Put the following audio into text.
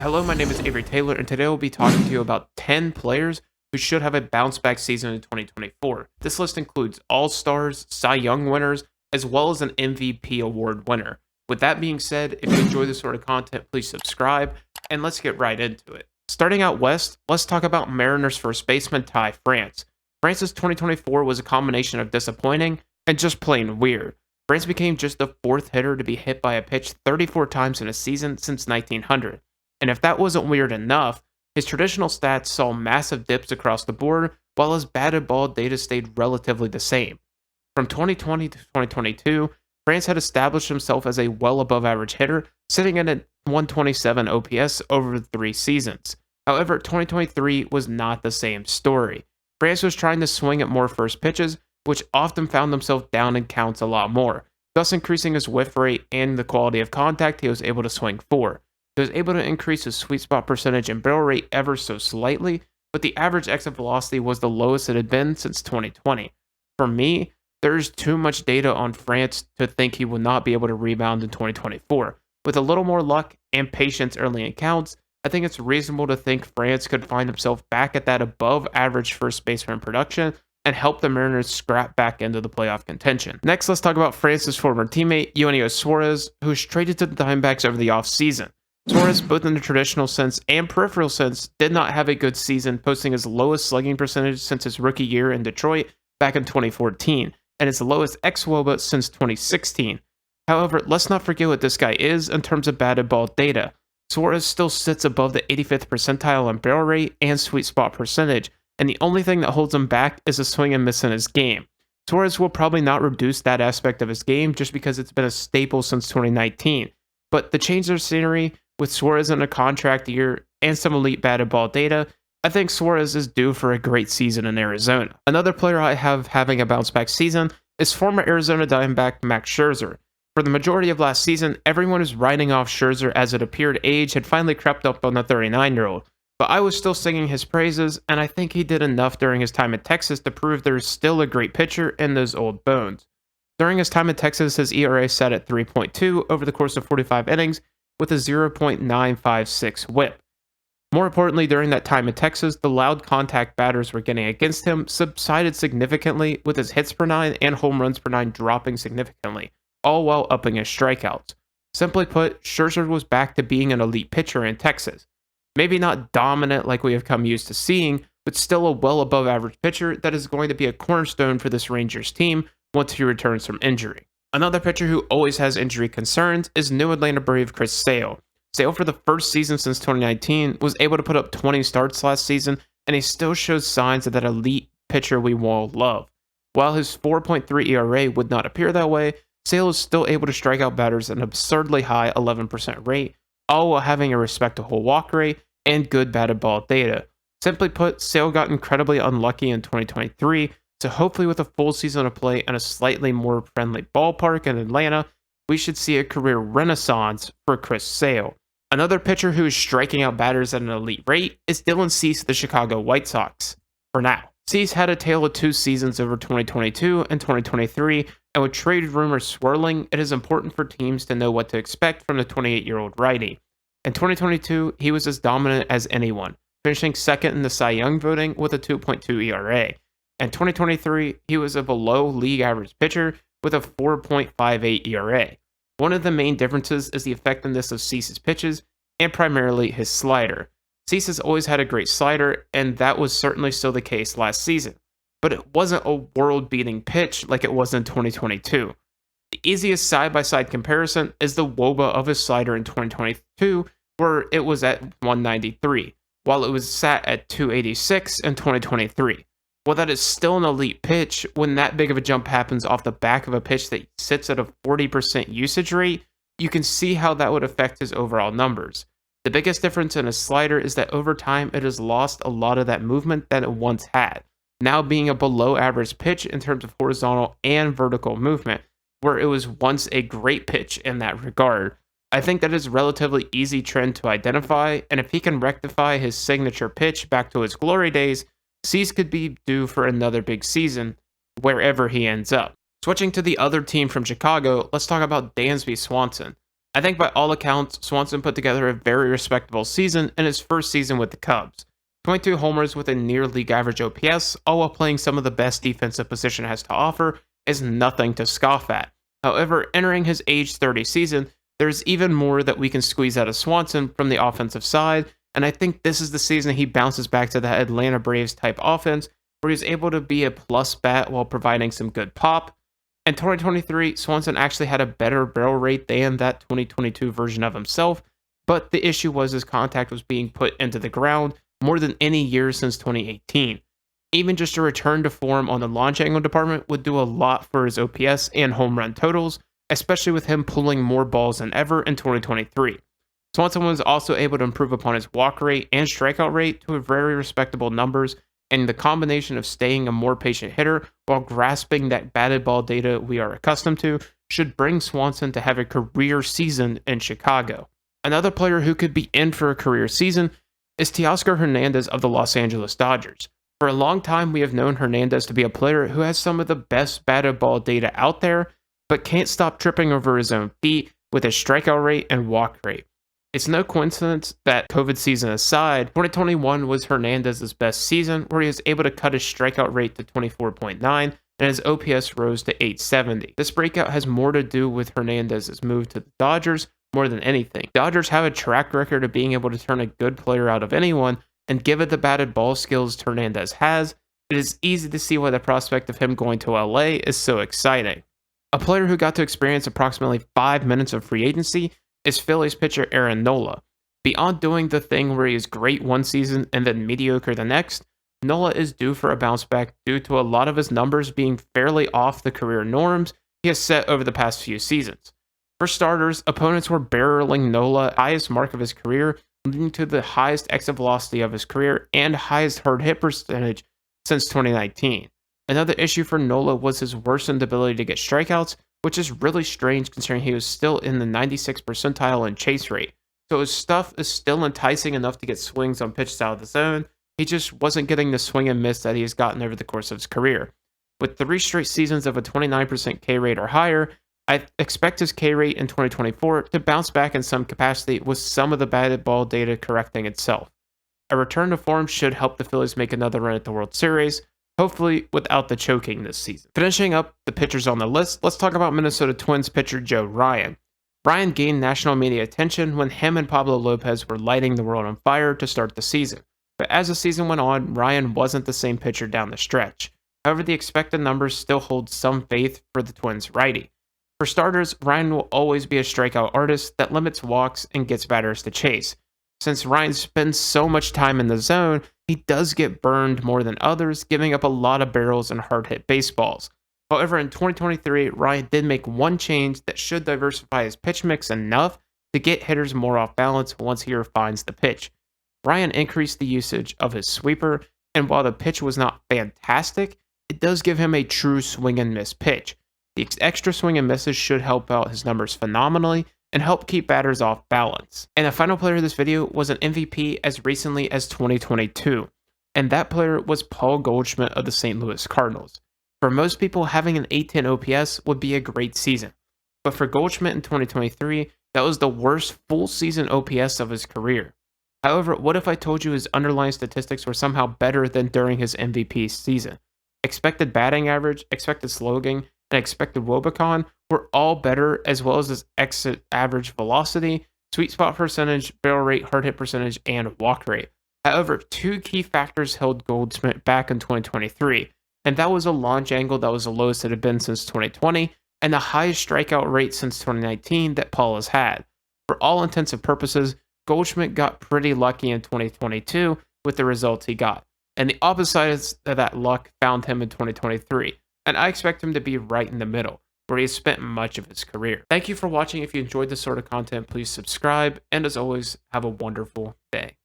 Hello, my name is Avery Taylor, and today we'll be talking to you about 10 players who should have a bounce back season in 2024. This list includes All Stars, Cy Young winners, as well as an MVP award winner. With that being said, if you enjoy this sort of content, please subscribe, and let's get right into it. Starting out west, let's talk about Mariners first baseman Ty France. France's 2024 was a combination of disappointing and just plain weird. France became just the fourth hitter to be hit by a pitch 34 times in a season since 1900. And if that wasn't weird enough, his traditional stats saw massive dips across the board, while his batted ball data stayed relatively the same. From 2020 to 2022, France had established himself as a well above average hitter, sitting at a 127 OPS over 3 seasons. However, 2023 was not the same story. France was trying to swing at more first pitches, which often found himself down in counts a lot more, thus increasing his whiff rate and the quality of contact he was able to swing for. He was able to increase his sweet spot percentage and barrel rate ever so slightly, but the average exit velocity was the lowest it had been since 2020. For me, there's too much data on France to think he will not be able to rebound in 2024. With a little more luck and patience early in counts, I think it's reasonable to think France could find himself back at that above average first baseman production and help the Mariners scrap back into the playoff contention. Next, let's talk about France's former teammate, Eugenio Suarez, who was traded to the Diamondbacks over the offseason. Suarez, both in the traditional sense and peripheral sense, did not have a good season, posting his lowest slugging percentage since his rookie year in Detroit back in 2014, and his lowest xwOBA since 2016. However, let's not forget what this guy is in terms of batted ball data. Suarez still sits above the 85th percentile in barrel rate and sweet spot percentage, and the only thing that holds him back is a swing and miss in his game. Suarez will probably not reduce that aspect of his game just because it's been a staple since 2019, but the change of scenery with Suarez in a contract year and some elite batted ball data, I think Suarez is due for a great season in Arizona. Another player I have having a bounce back season is former Arizona Diamondback Max Scherzer. For the majority of last season, everyone was writing off Scherzer as it appeared age had finally crept up on the 39-year-old, but I was still singing his praises, and I think he did enough during his time at Texas to prove there's still a great pitcher in those old bones. During his time at Texas, his ERA sat at 3.2 over the course of 45 innings, with a 0.956 whip. More importantly, during that time in Texas, the loud contact batters were getting against him subsided significantly, with his hits per nine and home runs per nine dropping significantly, all while upping his strikeouts. Simply put, Scherzer was back to being an elite pitcher in Texas. Maybe not dominant like we have come used to seeing, but still a well above average pitcher that is going to be a cornerstone for this Rangers team once he returns from injury. Another pitcher who always has injury concerns is new Atlanta Brave Chris Sale. Sale, for the first season since 2019, was able to put up 20 starts last season, and he still shows signs of that elite pitcher we all love. While his 4.3 ERA would not appear that way, Sale is still able to strike out batters at an absurdly high 11% rate, all while having a respectable walk rate and good batted ball data. Simply put, Sale got incredibly unlucky in 2023, so hopefully with a full season of play and a slightly more friendly ballpark in Atlanta, we should see a career renaissance for Chris Sale. Another pitcher who is striking out batters at an elite rate is Dylan Cease of the Chicago White Sox. For now, Cease had a tale of 2 seasons over 2022 and 2023, and with trade rumors swirling, it is important for teams to know what to expect from the 28-year-old righty. In 2022, he was as dominant as anyone, finishing second in the Cy Young voting with a 2.2 ERA. In 2023, he was a below league average pitcher with a 4.58 ERA. One of the main differences is the effectiveness of Cease's pitches, and primarily his slider. Cease has always had a great slider, and that was certainly still the case last season, but it wasn't a world-beating pitch like it was in 2022. The easiest side-by-side comparison is the wOBA of his slider in 2022, where it was at 193, while it was sat at 286 in 2023. While that is still an elite pitch, when that big of a jump happens off the back of a pitch that sits at a 40% usage rate, you can see how that would affect his overall numbers. The biggest difference in a slider is that over time it has lost a lot of that movement that it once had, now being a below average pitch in terms of horizontal and vertical movement, where it was once a great pitch in that regard. I think that is a relatively easy trend to identify, and if he can rectify his signature pitch back to his glory days, Cease could be due for another big season, wherever he ends up. Switching to the other team from Chicago, let's talk about Dansby Swanson. I think by all accounts, Swanson put together a very respectable season in his first season with the Cubs. 22 homers with a near league average OPS, all while playing some of the best defensive position has to offer, is nothing to scoff at. However, entering his age 30 season, there's even more that we can squeeze out of Swanson from the offensive side, and I think this is the season he bounces back to the Atlanta Braves type offense, where he's able to be a plus bat while providing some good pop. In 2023, Swanson actually had a better barrel rate than that 2022 version of himself, but the issue was his contact was being put into the ground more than any year since 2018. Even just a return to form on the launch angle department would do a lot for his OPS and home run totals, especially with him pulling more balls than ever in 2023. Swanson was also able to improve upon his walk rate and strikeout rate to very respectable numbers, and the combination of staying a more patient hitter while grasping that batted ball data we are accustomed to should bring Swanson to have a career season in Chicago. Another player who could be in for a career season is Teoscar Hernandez of the Los Angeles Dodgers. For a long time, we have known Hernandez to be a player who has some of the best batted ball data out there, but can't stop tripping over his own feet with his strikeout rate and walk rate. It's no coincidence that, COVID season aside, 2021 was Hernandez's best season, where he was able to cut his strikeout rate to 24.9 and his OPS rose to 870. This breakout has more to do with Hernandez's move to the Dodgers more than anything. Dodgers have a track record of being able to turn a good player out of anyone, and given the batted ball skills Hernandez has, it is easy to see why the prospect of him going to LA is so exciting. A player who got to experience approximately 5 minutes of free agency is Phillies pitcher Aaron Nola. Beyond doing the thing where he is great one season and then mediocre the next, Nola is due for a bounce back due to a lot of his numbers being fairly off the career norms he has set over the past few seasons. For starters, opponents were barreling Nola highest mark of his career, leading to the highest exit velocity of his career and highest hard hit percentage since 2019. Another issue for Nola was his worsened ability to get strikeouts, which is really strange considering he was still in the 96th percentile in chase rate. So his stuff is still enticing enough to get swings on pitches out of the zone. He just wasn't getting the swing and miss that he has gotten over the course of his career. With 3 straight seasons of a 29% K rate or higher, I expect his K rate in 2024 to bounce back in some capacity with some of the batted ball data correcting itself. A return to form should help the Phillies make another run at the World Series, hopefully without the choking this season. Finishing up the pitchers on the list, let's talk about Minnesota Twins pitcher Joe Ryan. Ryan gained national media attention when him and Pablo Lopez were lighting the world on fire to start the season. But as the season went on, Ryan wasn't the same pitcher down the stretch. However, the expected numbers still hold some faith for the Twins righty. For starters, Ryan will always be a strikeout artist that limits walks and gets batters to chase. Since Ryan spends so much time in the zone, he does get burned more than others, giving up a lot of barrels and hard hit baseballs. However, in 2023, Ryan did make one change that should diversify his pitch mix enough to get hitters more off balance once he refines the pitch. Ryan increased the usage of his sweeper, and while the pitch was not fantastic, it does give him a true swing and miss pitch. The extra swing and misses should help out his numbers phenomenally and help keep batters off balance. And the final player of this video was an MVP as recently as 2022, and that player was Paul Goldschmidt of the St. Louis Cardinals. For most people, having an 810 OPS would be a great season, but for Goldschmidt in 2023, that was the worst full season OPS of his career. However, what if I told you his underlying statistics were somehow better than during his MVP season? Expected batting average, expected slugging, and expected Wobicon were all better, as well as his exit average velocity, sweet spot percentage, barrel rate, hard hit percentage, and walk rate. However, 2 key factors held Goldschmidt back in 2023, and that was a launch angle that was the lowest it had been since 2020, and the highest strikeout rate since 2019 that Paul has had. For all intents and purposes, Goldschmidt got pretty lucky in 2022 with the results he got, and the opposite side of that luck found him in 2023. And I expect him to be right in the middle, where he has spent much of his career. Thank you for watching. If you enjoyed this sort of content, please subscribe, and as always, have a wonderful day.